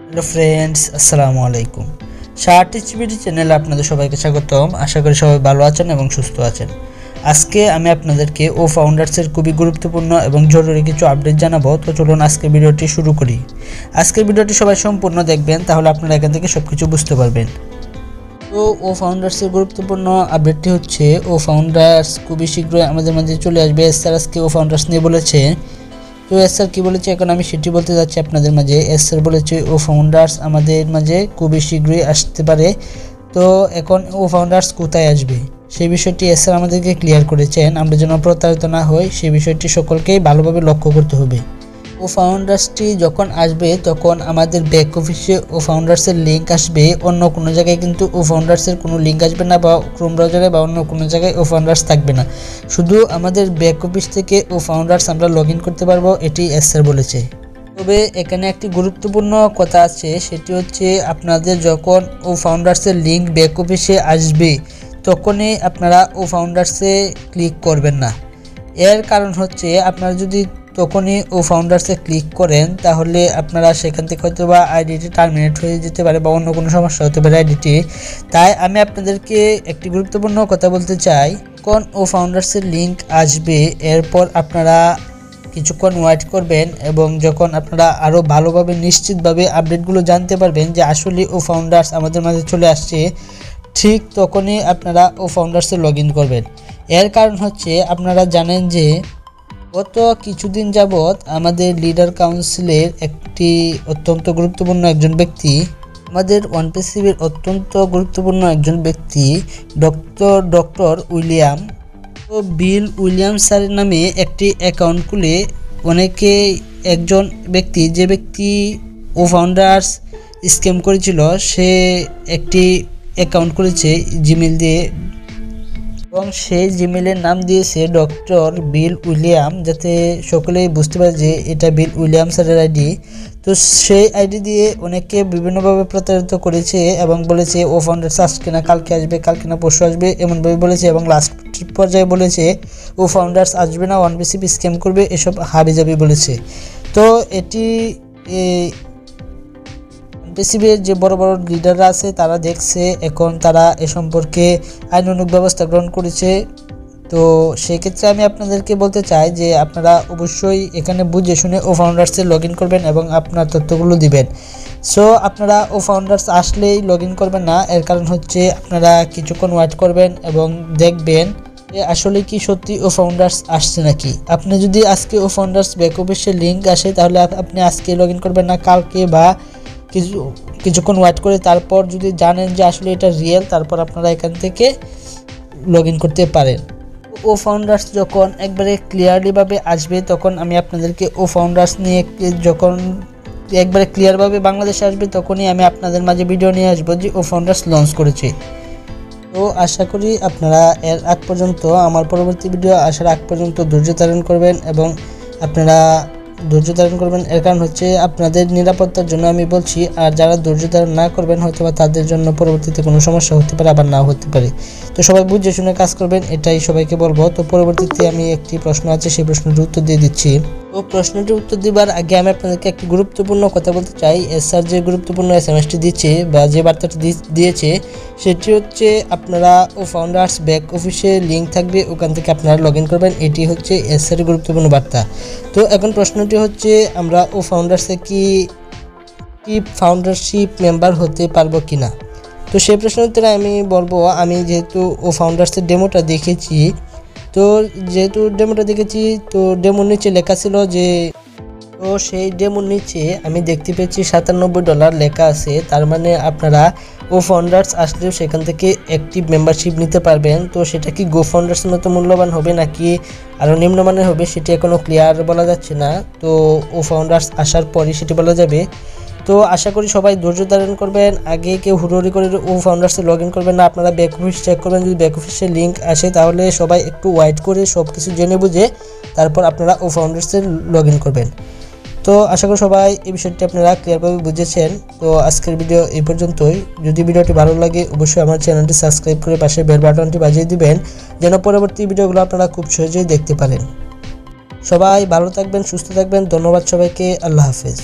Hello friends, আসসালামু আলাইকুম। শার্টিচিবিডি চ্যানেলে আপনাদের সবাইকে স্বাগতম। আশা করি সবাই ভালো আছেন এবং সুস্থ আছেন। আজকে আমি আপনাদেরকে ফাউন্ডার্সের খুবই গুরুত্বপূর্ণ এবং জরুরি কিছু আপডেট জানাবো। তো চলুন আজকের ভিডিওটি শুরু করি। আজকের ভিডিওটি সবাই সম্পূর্ণ দেখবেন, তাহলে আপনারা এখান থেকে সব কিছু বুঝতে পারবেন। তো ফাউন্ডার্সের গুরুত্বপূর্ণ আপডেটটি হচ্ছে ফাউন্ডার্স খুবই শীঘ্রই আমাদের মাঝে চলে আসবে। স্যার আজকে ফাউন্ডার্স নিয়ে বলেছে। তো স্যার কী বলেছে এখন আমি সেটি বলতে যাচ্ছি আপনাদের মাঝে। স্যার বলেছে ফাউন্ডার্স আমাদের মাঝে খুবই শীঘ্রই আসতে পারে। তো এখন ফাউন্ডার্স কোথায় আসবে সেই বিষয়টি স্যার আমাদেরকে ক্লিয়ার করেছেন। আমরা যেন প্রতারিত না হই সেই বিষয়টি সকলকেই ভালোভাবে লক্ষ্য করতে হবে। ফাউন্ডার্সটি যখন আসবে তখন আমাদের ব্যাক অফিসে ফাউন্ডার্সের লিঙ্ক আসবে, অন্য কোনো জায়গায় কিন্তু ফাউন্ডার্সের কোনো লিঙ্ক আসবে না, বা ক্রোম ব্রাউজারে বা অন্য কোনো জায়গায় ফাউন্ডার্স থাকবে না। শুধু আমাদের ব্যাক অফিস থেকে ফাউন্ডার্স আমরা লগ ইন করতে পারবো, এটি স্যার বলেছে। তবে এখানে একটি গুরুত্বপূর্ণ কথা আছে, সেটি হচ্ছে আপনাদের যখন ফাউন্ডার্সের লিঙ্ক ব্যাক অফিসে আসবে তখনই আপনারা ফাউন্ডার্সে ক্লিক করবেন না। এর কারণ হচ্ছে আপনারা যদি তখনই ফাউন্ডার্সে ক্লিক করেন তাহলে আপনারা সেখান থেকে হয়তো বা আইডিটি টার্মিনেট হয়ে যেতে পারে বা অন্য কোনো সমস্যা হতে পারে আইডিটি। তাই আমি আপনাদেরকে একটি গুরুত্বপূর্ণ কথা বলতে চাই, কোন ফাউন্ডার্সের লিঙ্ক আসবে এরপর আপনারা কিছুক্ষণ ওয়েট করবেন, এবং যখন আপনারা আরও ভালোভাবে নিশ্চিতভাবে আপডেটগুলো জানতে পারবেন যে আসলে ফাউন্ডার্স আমাদের মাঝে চলে আসছে, ঠিক তখনই আপনারা ফাউন্ডার্সে লগ ইন করবেন। এর কারণ হচ্ছে আপনারা জানেন যে গত কিছুদিন যাবৎ আমাদের লিডার কাউন্সিলের একটি অত্যন্ত গুরুত্বপূর্ণ একজন ব্যক্তি, আমাদের অনপ্যাসিভের অত্যন্ত গুরুত্বপূর্ণ একজন ব্যক্তি ডক্টর উইলিয়াম, তো বিল উইলিয়াম স্যারের নামে একটি অ্যাকাউন্ট খুলে অনেকে একজন ব্যক্তি, যে ব্যক্তি ফাউন্ডার্স স্ক্যাম করেছিল, সে একটি অ্যাকাউন্ট করেছে জিমেল দিয়ে, এবং সেই জিমেলের নাম দিয়েছে ডক্টর বিল উইলিয়াম, যাতে সকলেই বুঝতে পারে যে এটা বিল উইলিয়াম স্যারের আইডি। তো সেই আইডি দিয়ে অনেকে বিভিন্নভাবে প্রতারিত করেছে এবং বলেছে ফাউন্ডার্স আজকে না কালকে আসবে, কালকে না পরশু আসবে, এমনভাবে বলেছে, এবং লাস্ট পর্যায়ে বলেছে ফাউন্ডার্স আসবে না, অনপ্যাসিভ স্ক্যাম করবে, এসব হাবিজাবি বলেছে। তো এটি অনপ্যাসিভের যে বড় বড় লিডাররা আছে তারা দেখছে, এখন তারা এ সম্পর্কে আইনানুগ ব্যবস্থা গ্রহণ করেছে। তো সেক্ষেত্রে আমি আপনাদেরকে বলতে চাই যে আপনারা অবশ্যই এখানে বুঝে শুনে ফাউন্ডার্সে লগ ইন করবেন এবং আপনার তথ্যগুলো দিবেন। সো আপনারা ফাউন্ডার্স আসলেই লগ ইন করবেন না, এর কারণ হচ্ছে আপনারা কিছুক্ষণ ওয়েট করবেন এবং দেখবেন যে আসলে কি সত্যি ফাউন্ডার্স আসছে নাকি। আপনি যদি আজকে ফাউন্ডার্স ব্যাক অফিসের লিঙ্ক আসে তাহলে আপনি আজকে লগ ইন করবেন না, কালকে বা কিছুক্ষণ ওয়েট করে তারপর যদি জানেন যে আসলে এটা রিয়েল, তারপর আপনারা এখান থেকে লগ ইন করতে পারেন। ফাউন্ডার্স যখন একবারে ক্লিয়ারলিভাবে আসবে তখন আমি আপনাদেরকে ফাউন্ডার্স নিয়ে যখন একবারে ক্লিয়ারভাবে বাংলাদেশে আসবে তখনই আমি আপনাদের মাঝে ভিডিও নিয়ে আসবো যে ফাউন্ডার্স লঞ্চ করেছে। তো আশা করি আপনারা এর আগ পর্যন্ত, আমার পরবর্তী ভিডিও আসার আগ পর্যন্ত ধৈর্য ধারণ করবেন, এবং আপনারা ধৈর্য ধারণ করবেন। এর কারণ হচ্ছে আপনাদের নিরাপত্তার জন্য আমি বলছি, আর যারা ধৈর্য ধারণ না করবেন হয়তো বা তাদের জন্য পরবর্তীতে কোনো সমস্যা হতে পারে, আবার নাও হতে পারে। তো সবাই বুঝে শুনে কাজ করবেন, এটাই সবাইকে বলবো। তো পরবর্তীতে আমি একটি প্রশ্ন আছে, সেই প্রশ্নটির উত্তর দিয়ে দিচ্ছি। তো প্রশ্নটির উত্তর দেওয়ার আগে আমি আপনাদেরকে একটি গুরুত্বপূর্ণ কথা বলতে চাই। স্যার যে গুরুত্বপূর্ণ এসএমএসটি দিচ্ছে বা যে বার্তাটি দিয়েছে সেটি হচ্ছে আপনারা ফাউন্ডার্স ব্যাক অফিসে লিঙ্ক থাকবে, ওখান থেকে আপনারা লগ ইন করবেন, এটি হচ্ছে স্যারের গুরুত্বপূর্ণ বার্তা। তো এখন প্রশ্নটি হচ্ছে আমরা ফাউন্ডার্সে কি ফাউন্ডারশিপ মেম্বার হতে পারবো কি না। তো সেই প্রশ্নের উত্তরে আমি বলবো, আমি যেহেতু ফাউন্ডার্সের ডেমোটা দেখেছি, তো ডেমোর নিচে লেখা ছিল যে, তো সেই ডেমোর নিচে আমি দেখতে পেয়েছি $97 লেখা আছে। তার মানে আপনারা ফাউন্ডার্স আসলেও সেখান থেকে অ্যাক্টিভ মেম্বারশিপ নিতে পারবেন। তো সেটা কি ফাউন্ডার্সের মতো মূল্যবান হবে নাকি আরও নিম্নমানের হবে সেটি এখনও ক্লিয়ার বলা যাচ্ছে না। তো ফাউন্ডার্স আসার পরই সেটি বলা যাবে। তো আশা করি সবাই ধৈর্য ধারণ করবেন, আগে কেউ হুড়োহুড়ি করে ফাউন্ডার্সে লগ ইন করবেন না, আপনারা ব্যাক অফিস চেক করবেন। যদি ব্যাক অফিসের লিঙ্ক আসে তাহলে সবাই একটু ওয়েট করে সব কিছু জেনে বুঝে তারপর আপনারা ফাউন্ডার্সে লগ ইন করবেন। তো আশা করি সবাই এই বিষয়টি আপনারা ক্লিয়ারভাবে বুঝেছেন। তো আজকের ভিডিও এই পর্যন্তই। যদি ভিডিওটি ভালো লাগে অবশ্যই আমার চ্যানেলটি সাবস্ক্রাইব করে পাশে বেল বাটনটি বাজিয়ে দিবেন, যেন পরবর্তী ভিডিওগুলো আপনারা খুব সহজেই দেখতে পারেন। সবাই ভালো থাকবেন, সুস্থ থাকবেন। ধন্যবাদ সবাইকে। আল্লাহ হাফেজ।